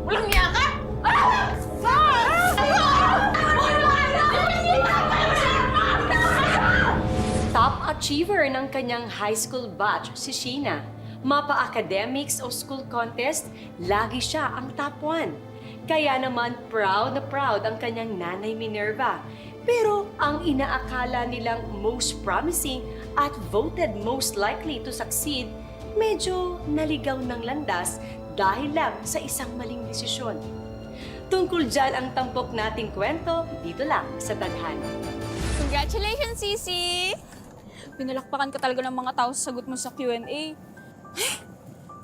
Walang niya ka? Top achiever ng kanyang high school batch si Sheena. Mapa-academics o school contest, lagi siya ang top 1. Kaya naman proud na proud ang kanyang nanay Minerva. Pero ang inaakala nilang most promising at voted most likely to succeed, medyo naligaw ng landas dahil lang sa isang maling desisyon. Tungkol dyan ang tampok nating kwento dito lang sa Tadhana. Congratulations, Sisi! Pinalakpakan ka talaga ng mga tao sa sagot mo sa Q&A.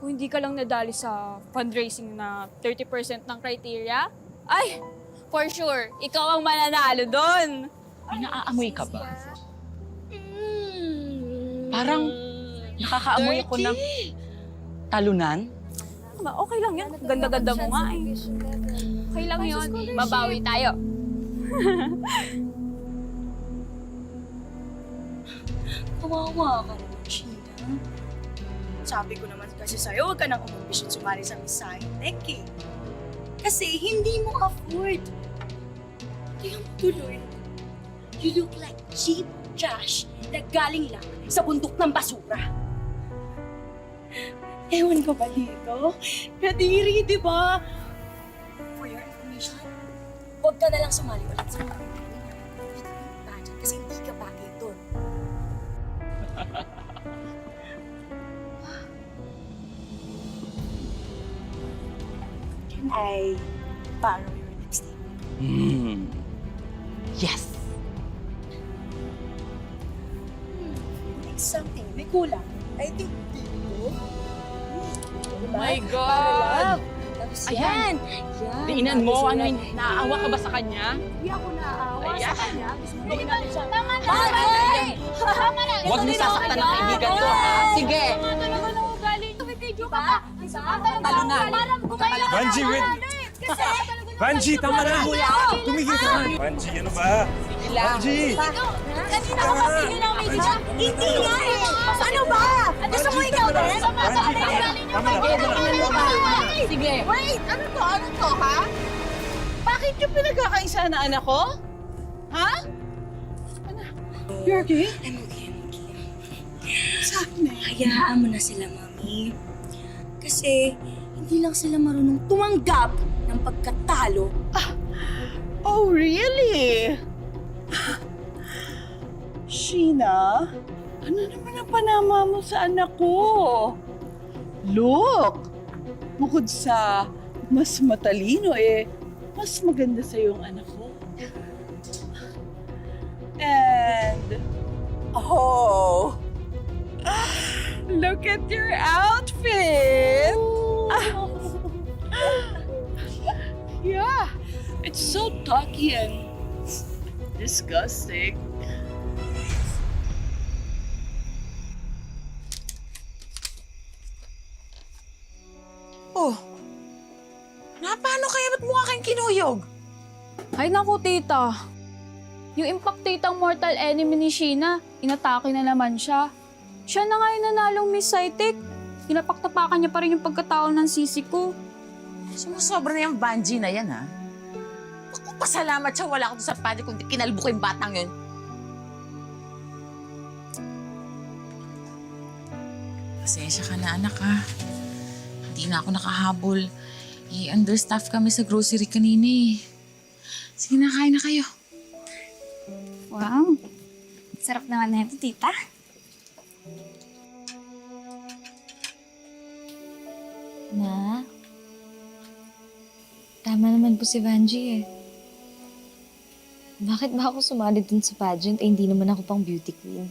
Kung hindi ka lang nadali sa fundraising na 30% ng criteria, ay, for sure, ikaw ang mananalo doon. May naaamoy ka ba? Parang nakakaamoy ako ng talunan. Okay lang yan. Ganda-ganda mo nga eh. Okay lang yun. Babawi tayo. Kawawa ka naman, Sheena. Sabi ko naman kasi sa'yo, huwag ka nang umambisyon sumali sa Miss Sci-Tech eh. Kasi hindi mo afford. Kaya mo tuloy. You look like cheap trash na galing lang sa bundok ng basura. Ewan ko ba dito? Kadiri, di ba? For your information, huwag ka na lang sumali ulit sa mga pageant kasi hindi ka bagay doon. Can I borrow your lipstick? Yes! Like something, may kulang. I think dito. Oh my God! Tapos Ayan! yan. Diinan mo, ano, naaawa ka ba sa kanya? Hindi ako naaawa Ayan. sa kanya. Gusto mo gawin natin siya. Tama na! Bagay! Tama na! Huwag mo sasaktan ng kaibigan ko, ha? Sige! Tama talaga na ugali. Tumibidyo ka pa. Talunan. Parang gumaya. Vanji, wait! Kasi Vanji, tama na! Tumigil ka na! Vanji, ano ba? Vanji! kanina ko mapili ng video. Hindi nga eh! Ano ba? Gusto mo ikaw din? Vanji, tama na! Sige! Wait! Ano to? Ano to, ha? Bakit yung pinagkakaisa na anak ko? Ha? You're okay? I'm okay, I'm okay. Sabi na. Hayaan mo na sila, Mami. Kasi hindi lang sila marunong tumanggap ng pagkatalo. Oh, really? Sheena, ano naman ang panama mo sa anak ko? Look! Bukod sa mas matalino, mas maganda sa yung anak ko. And, oh, look at your outfit! Yeah, it's so tacky and disgusting. Oh! Paano kaya ba't mukha kayong kinuyog? Ay naku, tita. Yung impact titang mortal enemy ni Sheena, inatake na naman siya. Siya na nga yung nanalong Miss Sci-Tech. Pinapaktapakan niya pa rin yung pagkatao ng sisi ko. Sumusobra na yung Vanji na yan, ha? Ako, pasalamat siya. Wala ko doon sa pageant kundi kinalbo ko yung batang yun. Pasensya ka na, anak, ha? Hindi na ako nakahabol. I-understaff kami sa grocery kanina, eh. Sige na, kain na kayo. Wow. Sarap naman na ito, tita. Na, tama naman po si Vanji eh. Bakit ba ako sumali dun sa pageant eh hindi naman ako pang beauty queen?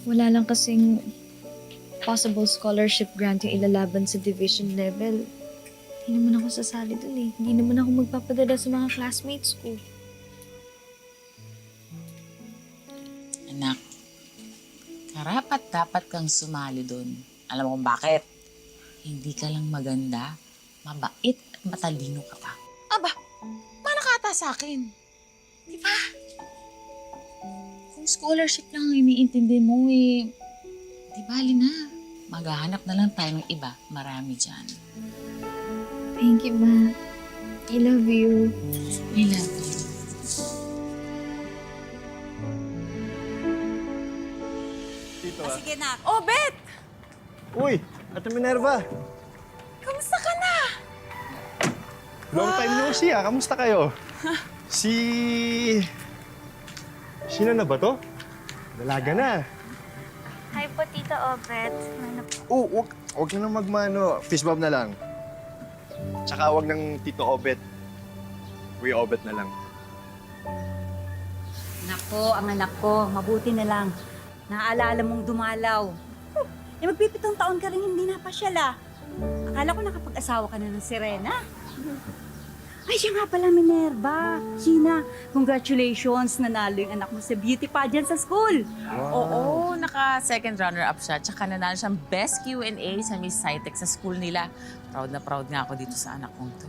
Wala lang kasing possible scholarship grant yung ilalaban sa division level. Hindi naman ako sasali dun eh. Hindi naman ako magpapadala sa mga classmates ko. Anak, karapat-dapat kang sumali doon. Alam mo kung bakit? Hindi ka lang maganda, mabait at matalino ka pa. Aba, paano ka ata sa akin? Di ba? Kung scholarship lang ang iniintindi mo, di bali na. Maghahanap na lang tayo ng iba. Marami dyan. Thank you, Ma. I love you. I love you. Dito ah. Sige na. Oh, Bet! Uy, Ate Minerva. Kamusta ka na? Long time no see ah. Kamusta kayo? Sino na ba to? Dalaga na. Hi po, Tita Obet. Oh, wag na nang magmano. Fist bump na lang. Tsaka wag ng Tito Obet. Kuya Obet na lang. Nako, ang anak ko, mabuti na lang. Naaalala mong dumalaw. Eh, magpipitong taon ka rin hindi napasyal ah. Akala ko nakapag-asawa ka na ng Serena. Ay, siya nga pala, Minerva. Sheena, congratulations, nanalo yung anak mo sa beauty pageant sa school. Oo, naka-second runner-up siya. Tsaka nanalo siyang best Q&A sa Miss Scitex sa school nila. Proud na proud nga ako dito sa anak kong to.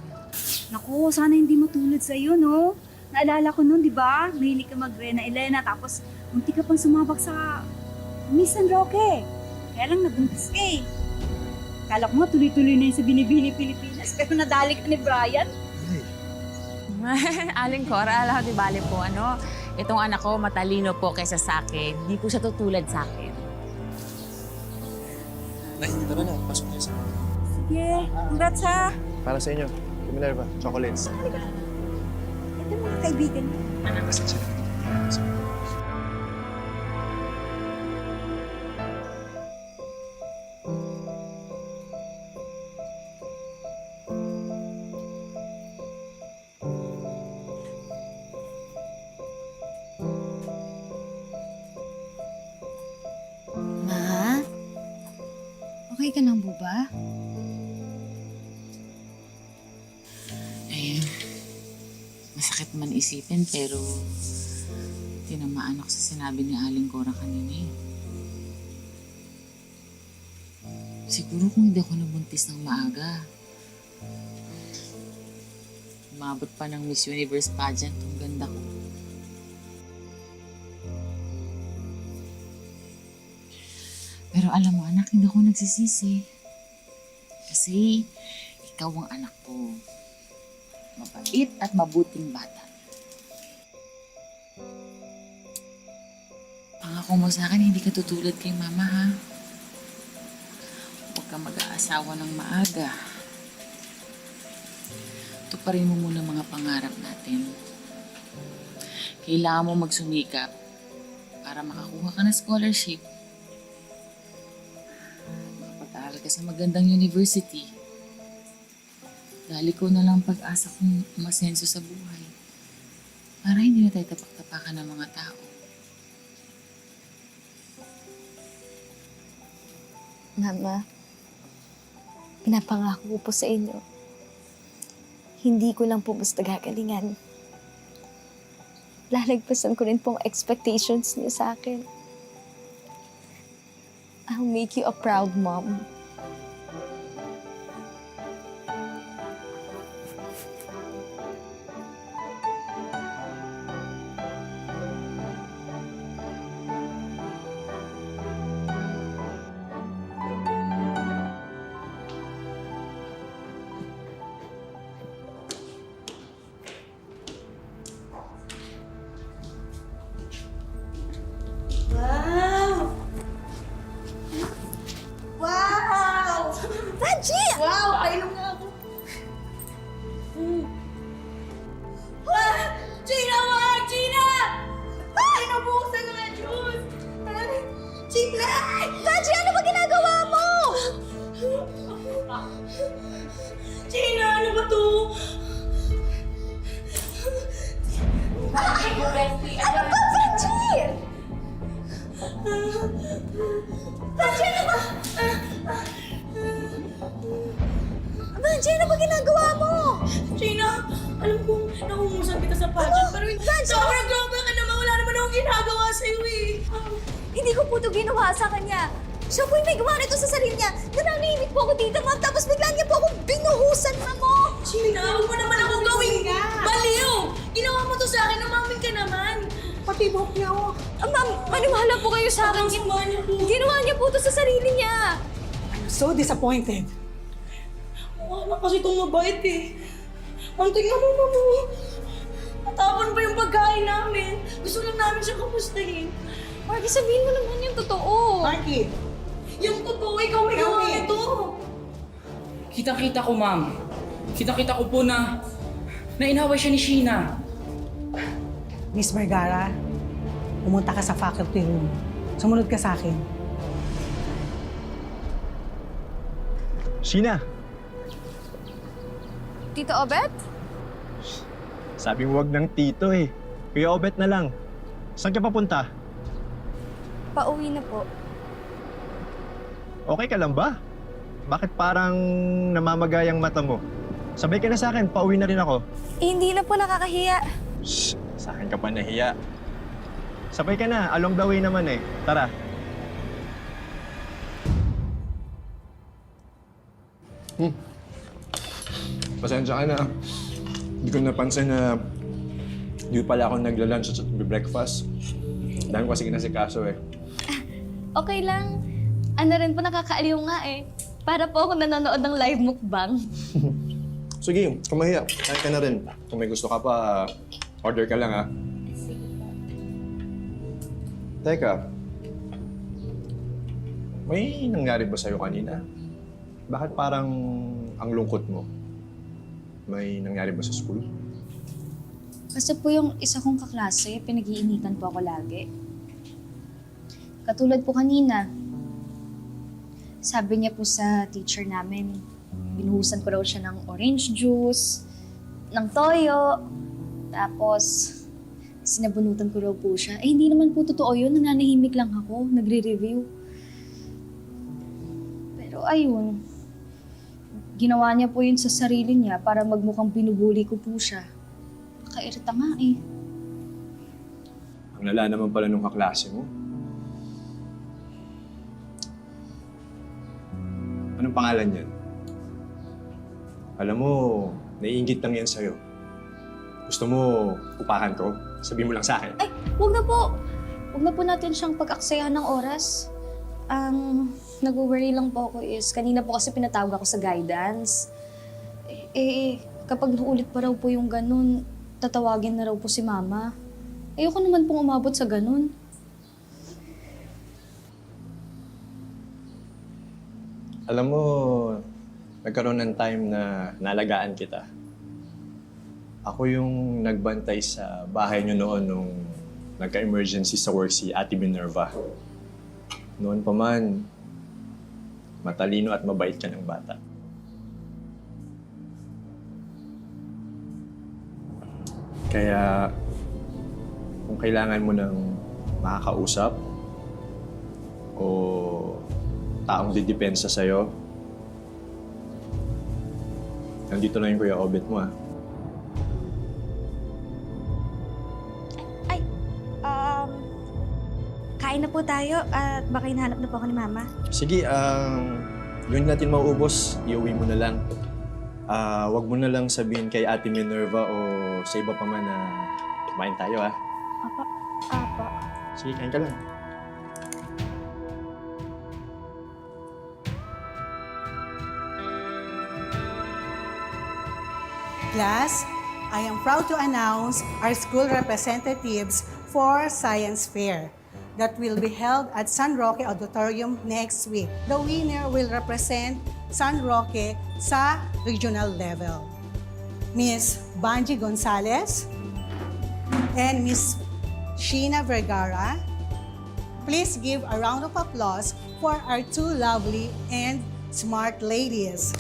Naku, sana hindi matulad sa'yo, no? Naalala ko nun, di ba? Mahilig ka mag-Rena Elena, tapos munti ka pang sumabak sa Miss San Roque. Kaya lang nabuntis ka eh. Kala ko nga tuloy-tuloy na yun sa Binibini Pilipinas, pero nadali ka ni Brian. Aling Cora, alam ko, di bale po, itong anak ko matalino po kaysa sa akin. Hindi po siya tutulad sa akin. Nay, tara na. Pasok niyo sa Sige, congrats ha. Para sa inyo. Ate Minerva, chocolates. Ito mga kaibigan mo. Ma? Okay ka lang po ba? Eh, masakit man isipin pero tinamaan ako sa sinabi ni Aling Cora kanina eh. Siguro kung hindi ako nabuntis ng maaga, umabot pa ng Miss Universe pageant ang ganda ko. Pero alam mo anak, hindi ako nagsisisi. Kasi ikaw ang anak ko. Mabait at mabuting bata. Pangako mo sa akin, hindi ka tutulad kay mama, ha? Huwag ka mag-aasawa ng maaga. Tuparin mo muna mga pangarap natin. Kailangan mo magsumikap para makakuha ka ng scholarship. Makapag-aaral ka sa magandang university. Dahil ko na lang pag-asa kong umasenso sa buhay. Para hindi na tayo tapak-tapakan ng mga tao. Mama, pinapangako ko po sa inyo. Hindi ko lang po basta gagalingan. Lalagpasan ko rin po ang expectations niyo sa akin. I'll make you a proud mom. Wow! Painom nga ako. Gina, wag! Gina! Ay, nabuhusan na nga juice! Gina! Taji, ano ba ginagawa mo? Gina, ano ba to? Ano ba, Taji? Taji, ano ba? Banji, ano ba ginagawa mo? Gina, alam kong nahumusan kita sa pageant, pero sobrang grabe ka naman. Wala naman akong ginagawa sa'yo eh. Hindi ko po ito ginawa sa kanya. Siya po yung may gawa nito sa sarili niya. Nananahimik po ako dito, ma'am. Tapos bigla niya po akong binuhusan, ma'am. Gina, huwag mo naman akong gawing baliw. Ginawa mo to sa akin, umamin ka naman. Pati buhok niya ako. Ma'am, maniwala po kayo sa akin. Ang sama niya po. Ginawa niya po ito sa sarili niya. so disappointed. Mukha na kasi itong mabait eh. Ang tingnan mo, mamo. Natapon pa yung pagkain namin. Gusto lang namin siya kamustahin. Marky, sabihin mo naman yung totoo. Marky, Yung totoo, ikaw may gawa nito. Kitang-kita ko, ma'am. Kitang-kita ko po na inaway siya ni Sheena. Miss Vergara, pumunta ka sa faculty room. Sumunod ka sa akin. Sheena, Tito Obet? sabi mo wag ng tito eh. Kuya Obet na lang. Saan ka papunta? Pauwi na po. Okay ka lang ba? Bakit parang namamagayang mata mo? Sabay ka na sa akin, pauwi na rin ako. Eh, hindi na po nakakahiya. Shh, sa akin ka pa nahiya. Sabay ka na, along the way naman eh. Tara. Pasensya ka na. Hindi ko napansin na hindi pala ako nagla-lunch at breakfast. Dahil ko kasi kinasikaso eh. Okay lang. Ano rin po, nakakaaliw nga eh. Para po ako nanonood ng live mukbang. Sige, kung mahiya, kain ka na rin. Kung may gusto ka pa, order ka lang ha. Teka, may nangyari ba sa'yo kanina? Bakit parang ang lungkot mo? May nangyari ba sa school? Kasi po yung isa kong kaklase, pinag-iinitan po ako lagi. Katulad po kanina, sabi niya po sa teacher namin, binuhusan ko raw siya ng orange juice, ng toyo, tapos sinabunutan ko raw po siya. Eh, hindi naman po totoo yun, nananahimik lang ako, nagre-review. Pero ayun, ginawa niya po yun sa sarili niya para magmukhang binubuli ko po siya. Nakairita nga eh. Ang lala naman pala nung kaklase mo. Anong pangalan niyan? Alam mo, naiingit lang yan sa'yo. Gusto mo upahan ko? Sabihin mo lang sa akin. Ay, wag na po. Wag na po natin siyang pag-aksayahan ng oras. Ang nag-worry lang po ako is, kanina po kasi pinatawag ako sa guidance. Kapag naulit pa raw po yung ganun, tatawagin na raw po si Mama. Ayoko naman pong umabot sa ganun. Alam mo, nagkaroon ng time na nalagaan kita. Ako yung nagbantay sa bahay niyo noon nung nagka-emergency sa work si Ate Minerva. Noon pa man, matalino at mabait ka ng bata. Kaya, kung kailangan mo ng makakausap o taong didepensa sa'yo, nandito na yung Kuya Obet mo ah. Kain na po tayo at baka hinahanap na po ako ni Mama. Sige, yun natin mauubos, iuwi mo na lang. Wag mo na lang sabihin kay Ate Minerva o sa iba pa man na kumain tayo ah. Apa. Sige, kain ka lang. Class, I am proud to announce our school representatives for Science Fair that will be held at San Roque Auditorium next week. The winner will represent San Roque sa regional level. Miss Banji Gonzalez and Miss Sheena Vergara. Please give a round of applause for our two lovely and smart ladies.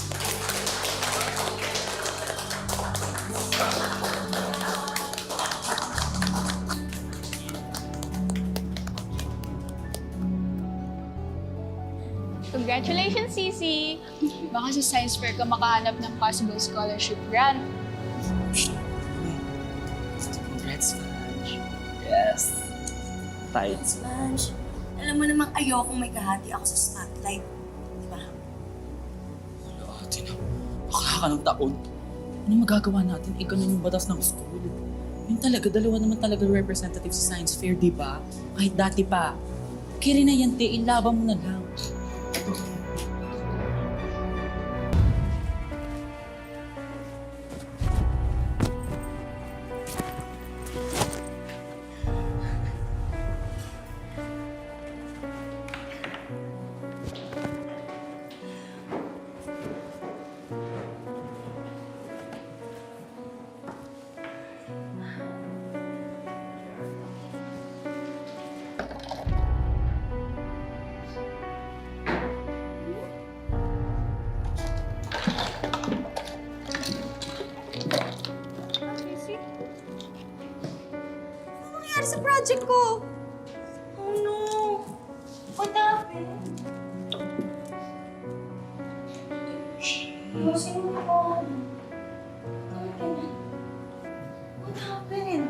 Congratulations, Sisi! Baka sa science fair ka makahanap ng possible scholarship grant. Congrats, Fudge. Yes. Tight. Sponge, alam mo namang ayokong may kahati ako sa spotlight. Di ba? Ate na, bakla ka ng taon. Ano magagawa natin? Ganun yung batas ng school. Yun talaga, dalawa naman talaga representative sa science fair, di ba? Kahit dati pa. Kiri na yan, te, ilaban mo na lang. Sisi? Ano nangyari sa project ko? Oh no! What happened? Sino ako? What happened?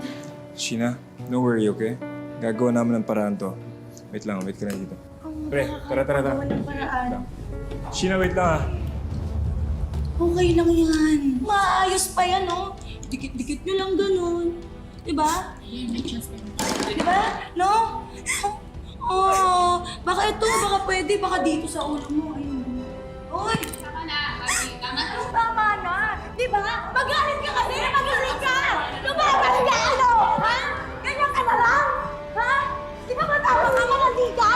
Sheena, don't worry, okay? Gagawa namin ng paraan to. Wait lang, wait ka na dito. Pre, tara. Walang paraan. Sheena, wait lang ah. Okay lang yan. Maayos pa yan, no? Dikit-dikit nyo lang ganun. Diba? Diba? No? Oh, baka ito, baka pwede, baka dito sa ulo mo. Ayun. Uy! Tama na! Diba? Magalit ka kasi! Magalit ka! Lumaban ka, ano? Ha? Ganyan ka na lang? Ha? Di ba matama ka mga ka?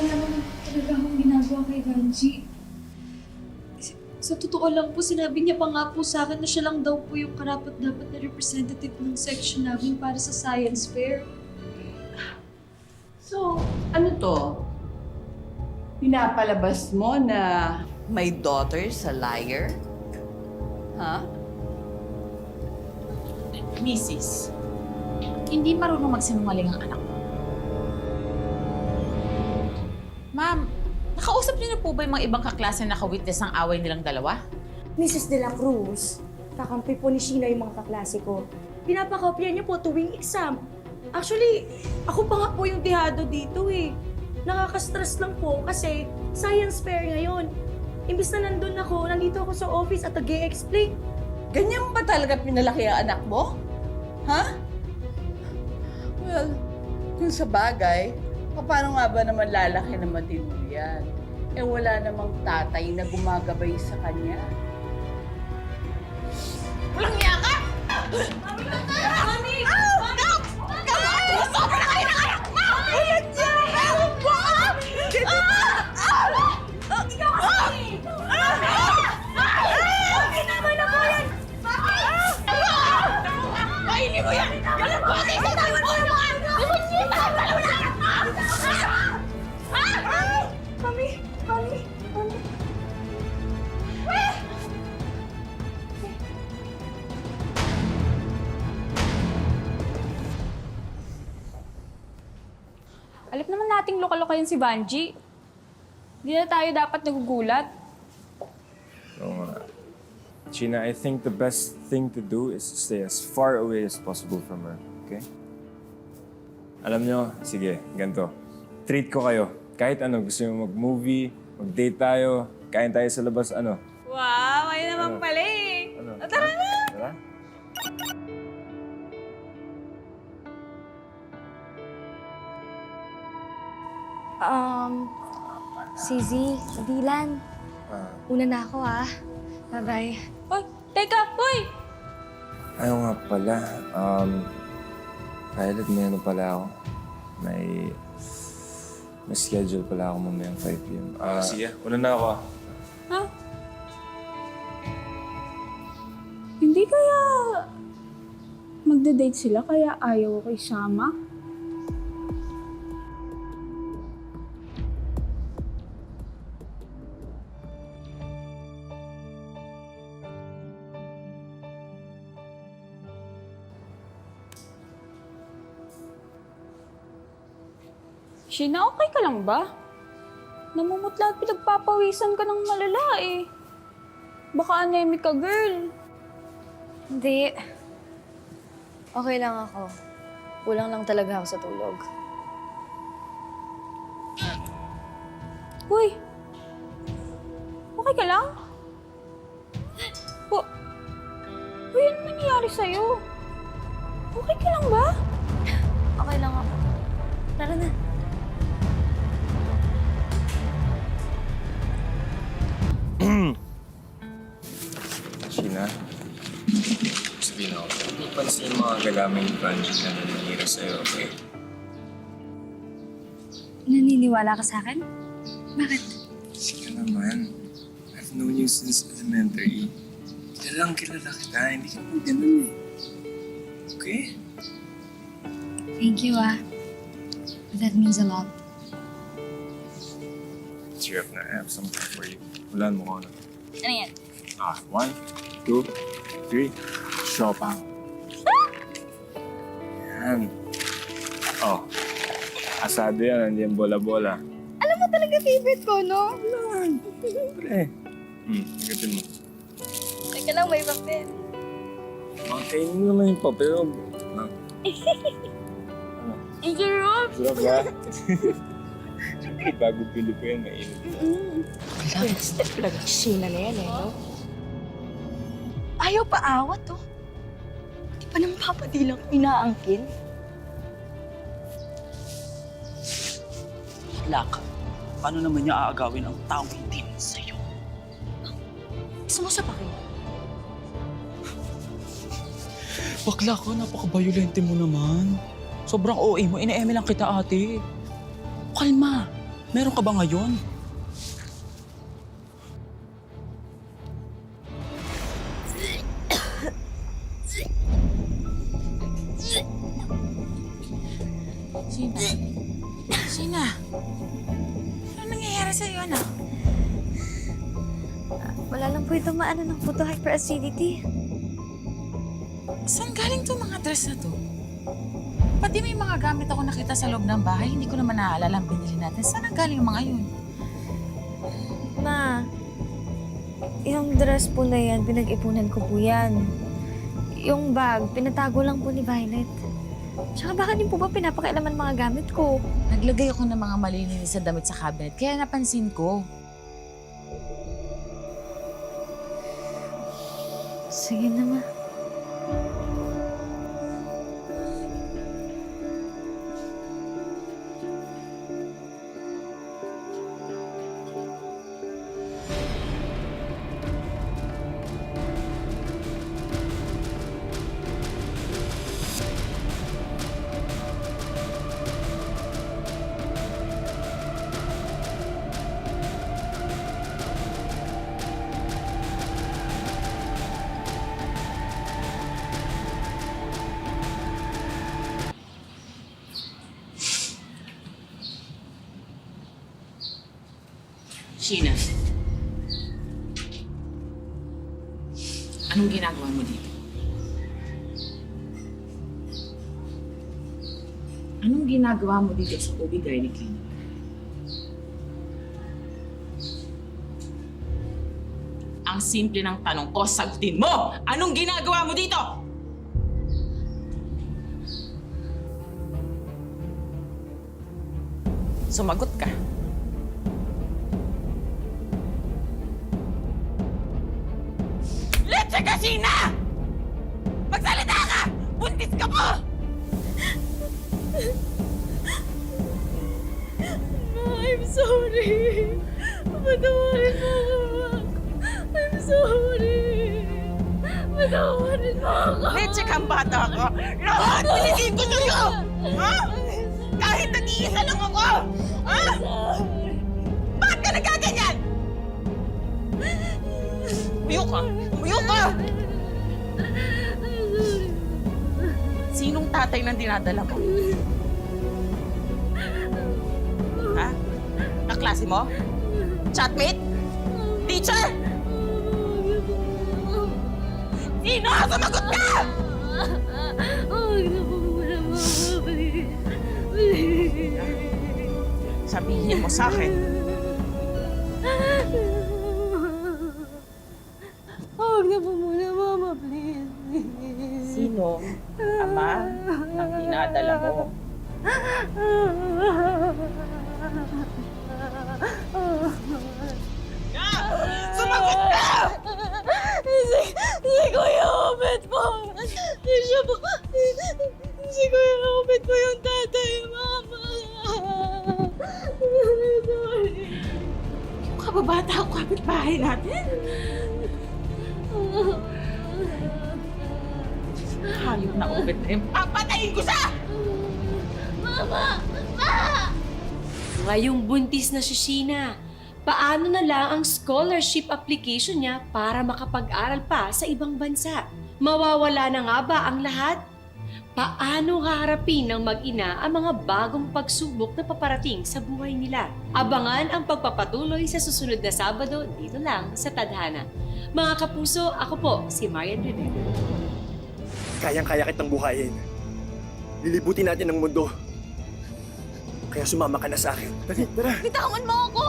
Alam mo talaga akong ginagawa kay Ganji. Sa totoo lang po, sinabi niya pa nga po sa akin na siya lang daw po yung karapat-dapat na representative ng section namin para sa science fair. So, ano to? Pinapalabas mo na my daughter's a liar? Ha? Mrs., hindi marunong magsinungaling ang anak mo. Ma'am, nakausap niyo na po ba yung mga ibang kaklase na nakawitness ng away nilang dalawa? Mrs. De La Cruz, kakampi po ni Sheena yung mga kaklase ko. Pinapakopya niya po tuwing exam. Actually, ako pa nga po yung tihado dito eh. Nakaka-stress lang po kasi science fair ngayon. Imbis na nandun ako, nandito ako sa office at nag-e-explain. Ganyan ba talaga pinalaki ang anak mo? Ha? Well, kung sa bagay, paano nga ba naman lalaki na matino yan? Eh wala namang tatay na gumagabay sa kanya. Walang niya ka! Mami! Sobra na kayo ng anak mo! Walang niya ka! Ikaw kasi! Mami naman ako yan! Kainin mo yan! Galang ko kasi sa tawad mo yung mga ano! Mami! Mami! Mami! Alip naman nating lokal-lokal yun si Banji. Hindi na tayo dapat nagugulat. Oo nga. Sheena, I think the best thing to do is to stay as far away as possible from her, okay? Alam nyo, sige, ganito. Treat ko kayo. Kahit ano, gusto nyo mag-movie, mag-date tayo, kain tayo sa labas, ano? Wow, ayun naman Ano? pala eh. Ano? Tara na! Tara? CZ, Dylan, una na ako ah. Bye-bye. Hoy, teka, hoy! Ayaw nga pala. Violet, may ano pala ako. May schedule pala ako mamayang 5 p.m. Sige, una na ako ah. Ha? Hindi kaya magde-date sila kaya ayaw ko isama? Sheena, okay ka lang ba? Namumutla at pinagpapawisan ka ng malala eh. Baka anemic ka, girl. Hindi. Okay lang ako. Kulang lang talaga ako sa tulog. Uy! Okay ka lang? Uy, ano nangyayari sa'yo? Okay ka lang ba? Okay lang ako. Tara na. Sheena, sabihin ako, hindi pansin yung mga gagaming project na nangyayari sa'yo, okay? Naniniwala ka sa akin? Bakit? Sige naman. I've known you since elementary. Kilalang kilala kita, hindi ka naman ganun eh. Okay? Thank you ah. That means a lot. Cheer up na, I have something for you. Hulaan mo ko ano. Ano yan? 1, 2, 3. Siopaw. Yan. Oh. Asado yan, hindi yan bola-bola. Alam mo talaga favorite ko, no? Pre. Agatin mo. Teka lang, may papel. Makainin mo naman yung papel. Ang sarap! Sarap ba? Siyempre, bago pili ko yan, mainit. Step lang. Sheena na yan, no? Ayaw pa awat, oh. Di pa naman papadilang inaangkin. Lak, paano naman niya aagawin ang taong hindi mo sa'yo? Gusto mo sa pakin? Bakla ka, napaka-violente mo naman. Sobrang OA mo, ina-eme lang kita ate. Kalma, meron ka ba ngayon? Sheena, ano nangyayari sa'yo, anak? Wala lang po itong maano ng photo hyperacidity. Saan galing to mga dress na to? Pati may mga gamit ako nakita sa loob ng bahay, hindi ko naman naaalala ang binili natin. Saan ang galing yung mga yun? Ma, yung dress po na yan, pinag-ipunan ko po yan. Yung bag, pinatago lang po ni Violet. Tsaka baka din po ba pinapakialaman mga gamit ko? Naglagay ako ng mga malilinis sa damit sa cabinet, kaya napansin ko. Sige na, Ma. Sheena, anong ginagawa mo dito? Anong ginagawa mo dito sa OB Gynae Clinic? Ang simple ng tanong ko, sagutin mo! Anong ginagawa mo dito? Sumagot ka. Leche ka, Sheena! Magsalita ka! Buntis ka mo! I'm sorry. Patawarin mo ako, Ma. I'm sorry. Patawarin mo ako. Leche kang bata ka! Lahat pilitin ko sa'yo! Ha? Kahit nag-iisa lang ako! Ha? Bakit ka nagkaganyan? Umiyo ka! Umiyo ka! Sinong tatay nang dinadala mo? Ha? Kaklase mo? Chatmate? Teacher? Sino? Sumagot ka! Huwag na po muna, Mama. Please. Please. Sabihin mo sa akin. Huwag na po muna, Mama. Please. Sino? Ama ng dinadala mo? Sumagot ka! Si Kuya Obet po. Siya po. Si Kuya Obet po yung tatay, Mama. Sorry. Yung kababata ako kapitbahay natin. Hayop na ubet na yun. Papatayin ko siya! Mama! Ngayong buntis na si Sheena, paano na lang ang scholarship application niya para makapag-aral pa sa ibang bansa? Mawawala na nga ba ang lahat? Paano haharapin ng mag-ina ang mga bagong pagsubok na paparating sa buhay nila? Abangan ang pagpapatuloy sa susunod na Sabado dito lang sa Tadhana. Mga kapuso, ako po si Marian Rivera. Kayang-kaya kitang buhayin. Lilibutin natin ang mundo. Kaya sumama ka na sa akin. Dali, tara! Bitawan mo ako!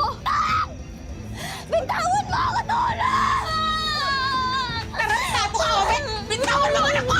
Bitawan mo ako, Nora! Tara, tapo ka, Owen! Bitawan mo ako!